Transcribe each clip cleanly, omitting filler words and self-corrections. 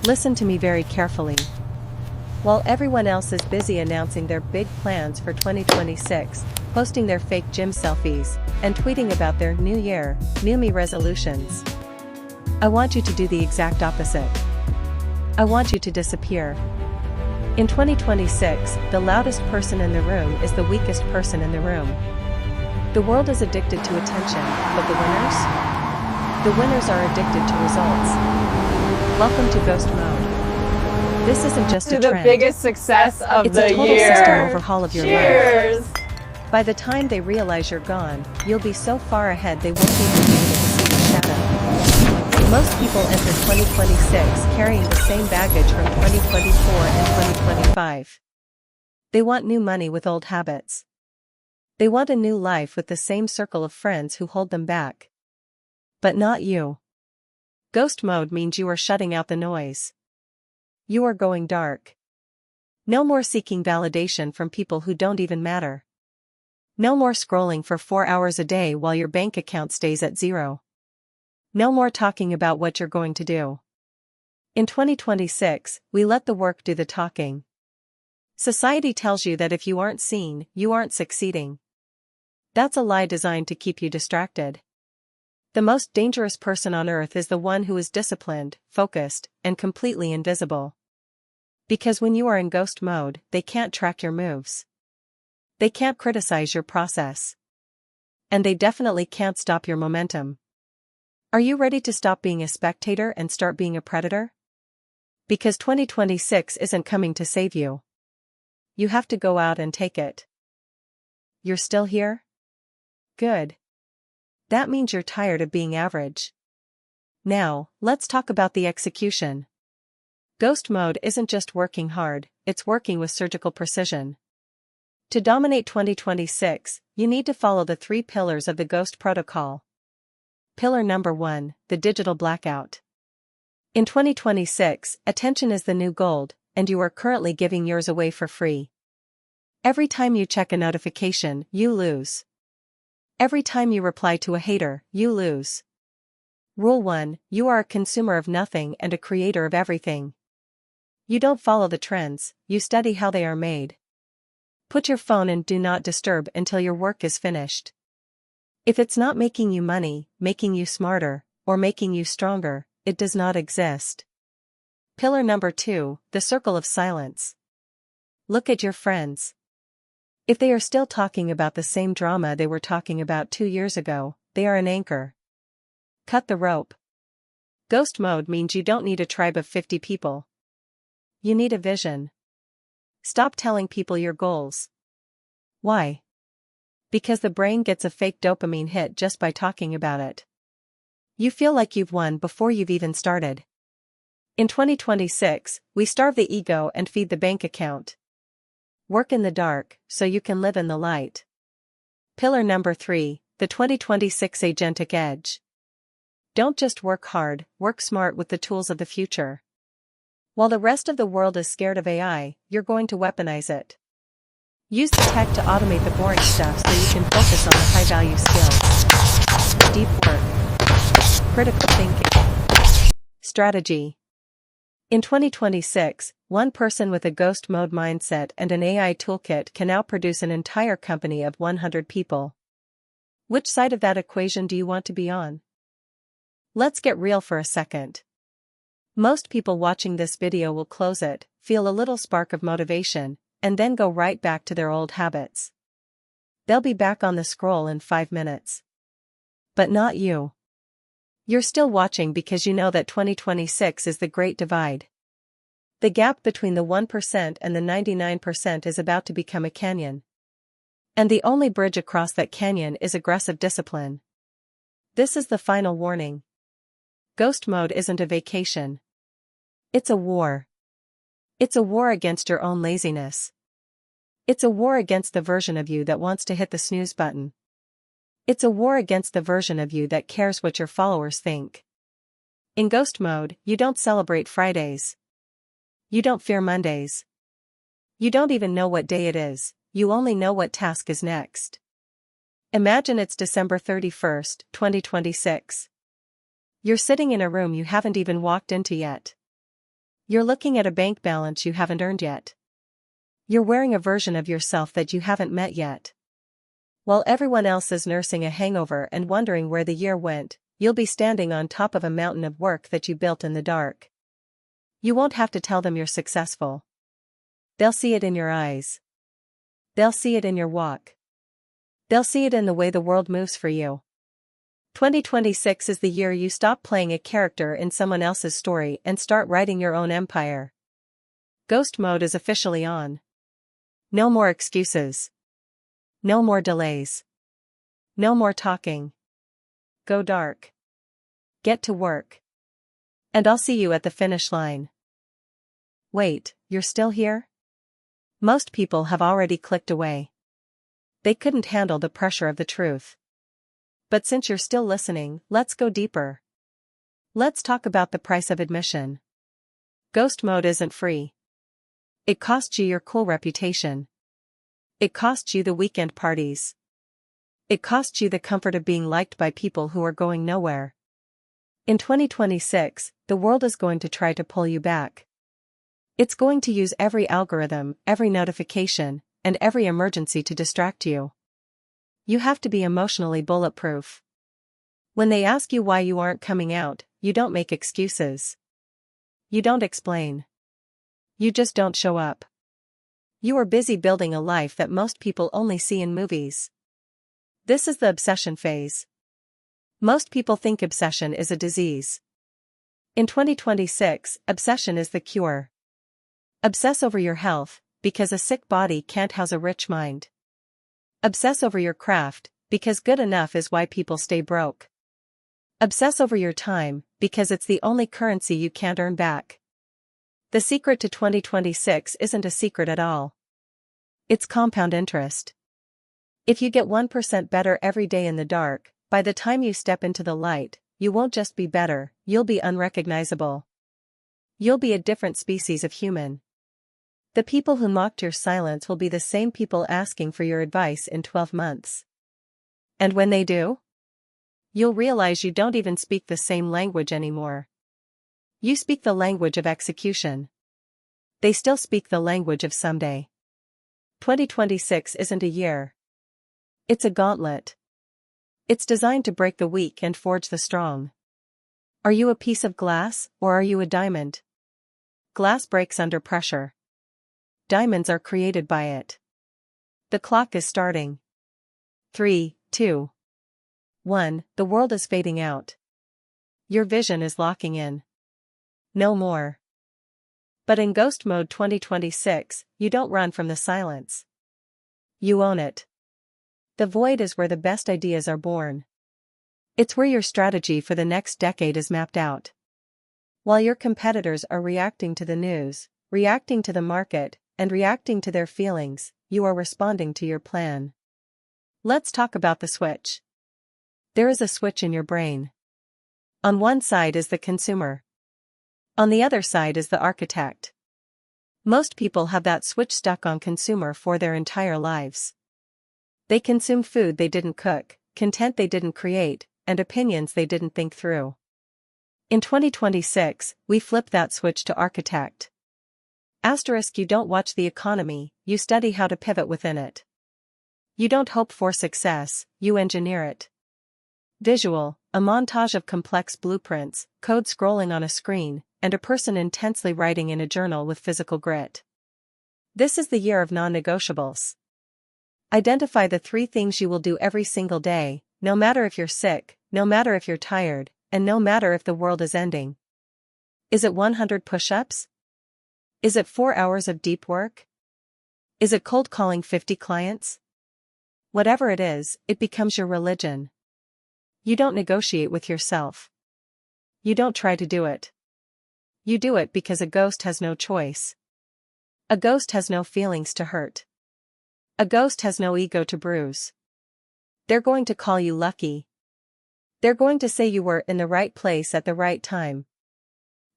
Listen to me very carefully. While everyone else is busy announcing their big plans for 2026, posting their fake gym selfies, and tweeting about their New Year, New Me resolutions, I want you to do the exact opposite. I want you to disappear. In 2026, the loudest person in the room is the weakest person in the room. The world is addicted to attention, but the winners? The winners are addicted to results. Welcome to Ghost Mode. This isn't just a trend. The biggest success of It's the a total year. system overhaul of your Cheers. life. By the time they realize you're gone, you'll be so far ahead they won't even be able to see the shadow. Most people enter 2026 carrying the same baggage from 2024 and 2025. They want new money with old habits. They want a new life with the same circle of friends who hold them back. But not you. Ghost mode means you are shutting out the noise. You are going dark. No more seeking validation from people who don't even matter. No more scrolling for 4 hours a day while your bank account stays at zero. No more talking about what you're going to do. In 2026, we let the work do the talking. Society tells you that if you aren't seen, you aren't succeeding. That's a lie designed to keep you distracted. The most dangerous person on earth is the one who is disciplined, focused, and completely invisible. Because when you are in ghost mode, they can't track your moves. They can't criticize your process. And they definitely can't stop your momentum. Are you ready to stop being a spectator and start being a predator? Because 2026 isn't coming to save you. You have to go out and take it. You're still here? Good. That means you're tired of being average. Now, let's talk about the execution. Ghost mode isn't just working hard, it's working with surgical precision. To dominate 2026, you need to follow the 3 pillars of the Ghost Protocol. Pillar number 1, the digital blackout. In 2026, attention is the new gold, and you are currently giving yours away for free. Every time you check a notification, you lose. Every time you reply to a hater, you lose. Rule 1, you are a consumer of nothing and a creator of everything. You don't follow the trends, you study how they are made. Put your phone in Do Not Disturb until your work is finished. If it's not making you money, making you smarter, or making you stronger, it does not exist. Pillar number 2, the circle of silence. Look at your friends. If they are still talking about the same drama they were talking about 2 years ago, they are an anchor. Cut the rope. Ghost mode means you don't need a tribe of 50 people. You need a vision. Stop telling people your goals. Why? Because the brain gets a fake dopamine hit just by talking about it. You feel like you've won before you've even started. In 2026, we starve the ego and feed the bank account. Work in the dark, so you can live in the light. Pillar number 3, the 2026 Agentic Edge. Don't just work hard, work smart with the tools of the future. While the rest of the world is scared of AI, you're going to weaponize it. Use the tech to automate the boring stuff so you can focus on the high-value skills. Deep work. Critical thinking. Strategy. In 2026, one person with a ghost mode mindset and an AI toolkit can now produce an entire company of 100 people. Which side of that equation do you want to be on? Let's get real for a second. Most people watching this video will close it, feel a little spark of motivation, and then go right back to their old habits. They'll be back on the scroll in 5 minutes. But not you. You're still watching because you know that 2026 is the great divide. The gap between the 1% and the 99% is about to become a canyon. And the only bridge across that canyon is aggressive discipline. This is the final warning. Ghost mode isn't a vacation. It's a war. It's a war against your own laziness. It's a war against the version of you that wants to hit the snooze button. It's a war against the version of you that cares what your followers think. In ghost mode, you don't celebrate Fridays. You don't fear Mondays. You don't even know what day it is, you only know what task is next. Imagine it's December 31st, 2026. You're sitting in a room you haven't even walked into yet. You're looking at a bank balance you haven't earned yet. You're wearing a version of yourself that you haven't met yet. While everyone else is nursing a hangover and wondering where the year went, you'll be standing on top of a mountain of work that you built in the dark. You won't have to tell them you're successful. They'll see it in your eyes. They'll see it in your walk. They'll see it in the way the world moves for you. 2026 is the year you stop playing a character in someone else's story and start writing your own empire. Ghost mode is officially on. No more excuses. No more delays. No more talking. Go dark. Get to work. And I'll see you at the finish line. Wait, you're still here? Most people have already clicked away. They couldn't handle the pressure of the truth. But since you're still listening, let's go deeper. Let's talk about the price of admission. Ghost mode isn't free. It costs you your cool reputation. It costs you the weekend parties. It costs you the comfort of being liked by people who are going nowhere. In 2026, the world is going to try to pull you back. It's going to use every algorithm, every notification, and every emergency to distract you. You have to be emotionally bulletproof. When they ask you why you aren't coming out, you don't make excuses. You don't explain. You just don't show up. You are busy building a life that most people only see in movies. This is the obsession phase. Most people think obsession is a disease. In 2026, obsession is the cure. Obsess over your health, because a sick body can't house a rich mind. Obsess over your craft, because good enough is why people stay broke. Obsess over your time, because it's the only currency you can't earn back. The secret to 2026 isn't a secret at all. It's compound interest. If you get 1% better every day in the dark, by the time you step into the light, you won't just be better, you'll be unrecognizable. You'll be a different species of human. The people who mocked your silence will be the same people asking for your advice in 12 months. And when they do, you'll realize you don't even speak the same language anymore. You speak the language of execution. They still speak the language of someday. 2026 isn't a year. It's a gauntlet. It's designed to break the weak and forge the strong. Are you a piece of glass, or are you a diamond? Glass breaks under pressure. Diamonds are created by it. The clock is starting. 3, 2, 1. The world is fading out. Your vision is locking in. No more. But in Ghost Mode 2026, you don't run from the silence. You own it. The void is where the best ideas are born. It's where your strategy for the next decade is mapped out. While your competitors are reacting to the news, reacting to the market, and reacting to their feelings, you are responding to your plan. Let's talk about the switch. There is a switch in your brain. On one side is the consumer. On the other side is the architect. Most people have that switch stuck on consumer for their entire lives. They consume food they didn't cook, content they didn't create, and opinions they didn't think through. In 2026, we flip that switch to architect. Asterisk, you don't watch the economy, you study how to pivot within it. You don't hope for success, you engineer it. Visual, a montage of complex blueprints, code scrolling on a screen, and a person intensely writing in a journal with physical grit. This is the year of non-negotiables. Identify the 3 things you will do every single day, no matter if you're sick, no matter if you're tired, and no matter if the world is ending. Is it 100 push-ups? Is it 4 hours of deep work? Is it cold calling 50 clients? Whatever it is, it becomes your religion. You don't negotiate with yourself. You don't try to do it. You do it because a ghost has no choice. A ghost has no feelings to hurt. A ghost has no ego to bruise. They're going to call you lucky. They're going to say you were in the right place at the right time.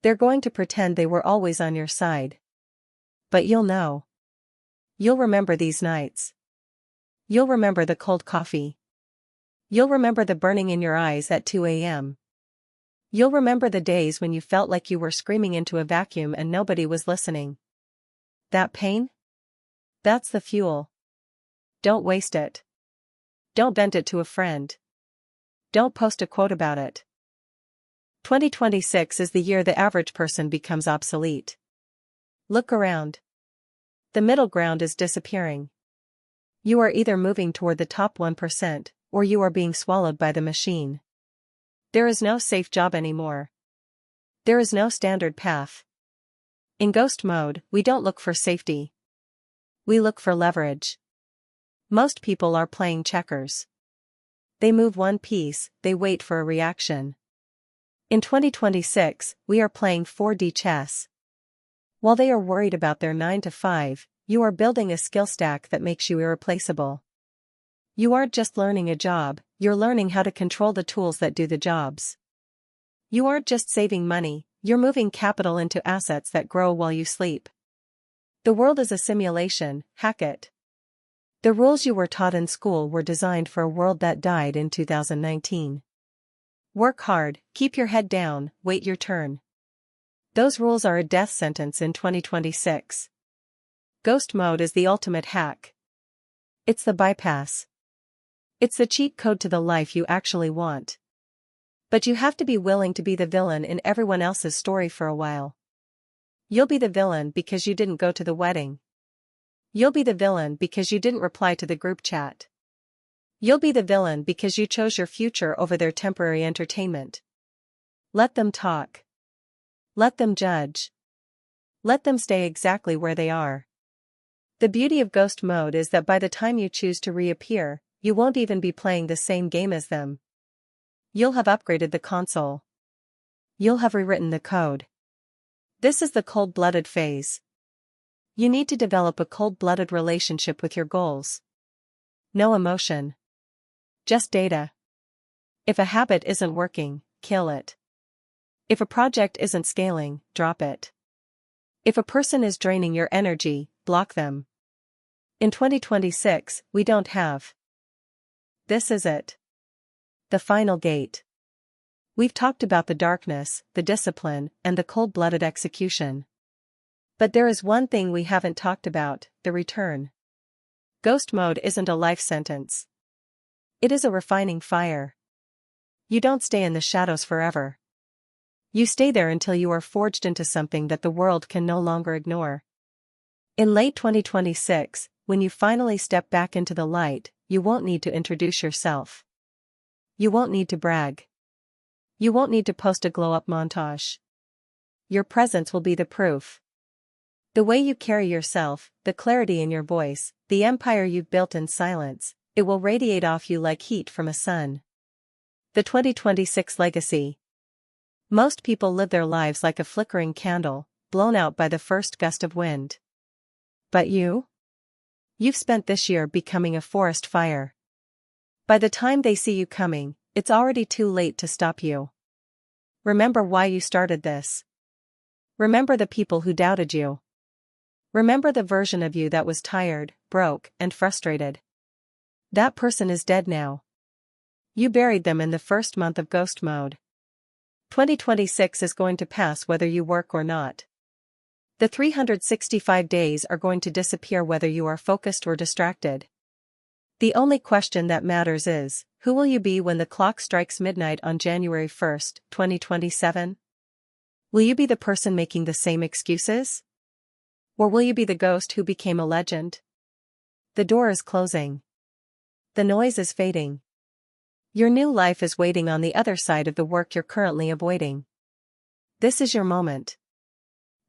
They're going to pretend they were always on your side. But you'll know. You'll remember these nights. You'll remember the cold coffee. You'll remember the burning in your eyes at 2 a.m. You'll remember the days when you felt like you were screaming into a vacuum and nobody was listening. That pain? That's the fuel. Don't waste it. Don't vent it to a friend. Don't post a quote about it. 2026 is the year the average person becomes obsolete. Look around. The middle ground is disappearing. You are either moving toward the top 1%, or you are being swallowed by the machine. There is no safe job anymore. There is no standard path. In ghost mode, we don't look for safety. We look for leverage. Most people are playing checkers. They move one piece, they wait for a reaction. In 2026, we are playing 4D chess. While they are worried about their 9 to 5, you are building a skill stack that makes you irreplaceable. You aren't just learning a job, you're learning how to control the tools that do the jobs. You aren't just saving money, you're moving capital into assets that grow while you sleep. The world is a simulation, hack it. The rules you were taught in school were designed for a world that died in 2019. Work hard, keep your head down, wait your turn. Those rules are a death sentence in 2026. Ghost mode is the ultimate hack. It's the bypass. It's the cheat code to the life you actually want. But you have to be willing to be the villain in everyone else's story for a while. You'll be the villain because you didn't go to the wedding. You'll be the villain because you didn't reply to the group chat. You'll be the villain because you chose your future over their temporary entertainment. Let them talk. Let them judge. Let them stay exactly where they are. The beauty of ghost mode is that by the time you choose to reappear, you won't even be playing the same game as them. You'll have upgraded the console. You'll have rewritten the code. This is the cold-blooded phase. You need to develop a cold-blooded relationship with your goals. No emotion. Just data. If a habit isn't working, kill it. If a project isn't scaling, drop it. If a person is draining your energy, block them. In 2026, we don't have. This is it. The final gate. We've talked about the darkness, the discipline, and the cold-blooded execution. But there is one thing we haven't talked about, the return. Ghost mode isn't a life sentence. It is a refining fire. You don't stay in the shadows forever. You stay there until you are forged into something that the world can no longer ignore. In late 2026, when you finally step back into the light, you won't need to introduce yourself. You won't need to brag. You won't need to post a glow-up montage. Your presence will be the proof. The way you carry yourself, the clarity in your voice, the empire you've built in silence, it will radiate off you like heat from a sun. The 2026 legacy. Most people live their lives like a flickering candle, blown out by the first gust of wind. But you? You've spent this year becoming a forest fire. By the time they see you coming, it's already too late to stop you. Remember why you started this. Remember the people who doubted you. Remember the version of you that was tired, broke, and frustrated. That person is dead now. You buried them in the first month of ghost mode. 2026 is going to pass whether you work or not. The 365 days are going to disappear whether you are focused or distracted. The only question that matters is, who will you be when the clock strikes midnight on January 1st, 2027? Will you be the person making the same excuses? Or will you be the ghost who became a legend? The door is closing. The noise is fading. Your new life is waiting on the other side of the work you're currently avoiding. This is your moment.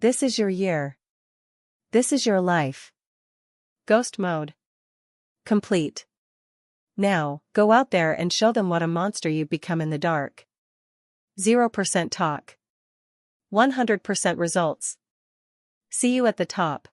This is your year. This is your life. Ghost mode. Complete. Now, go out there and show them what a monster you've become in the dark. 0% talk. 100% results. See you at the top.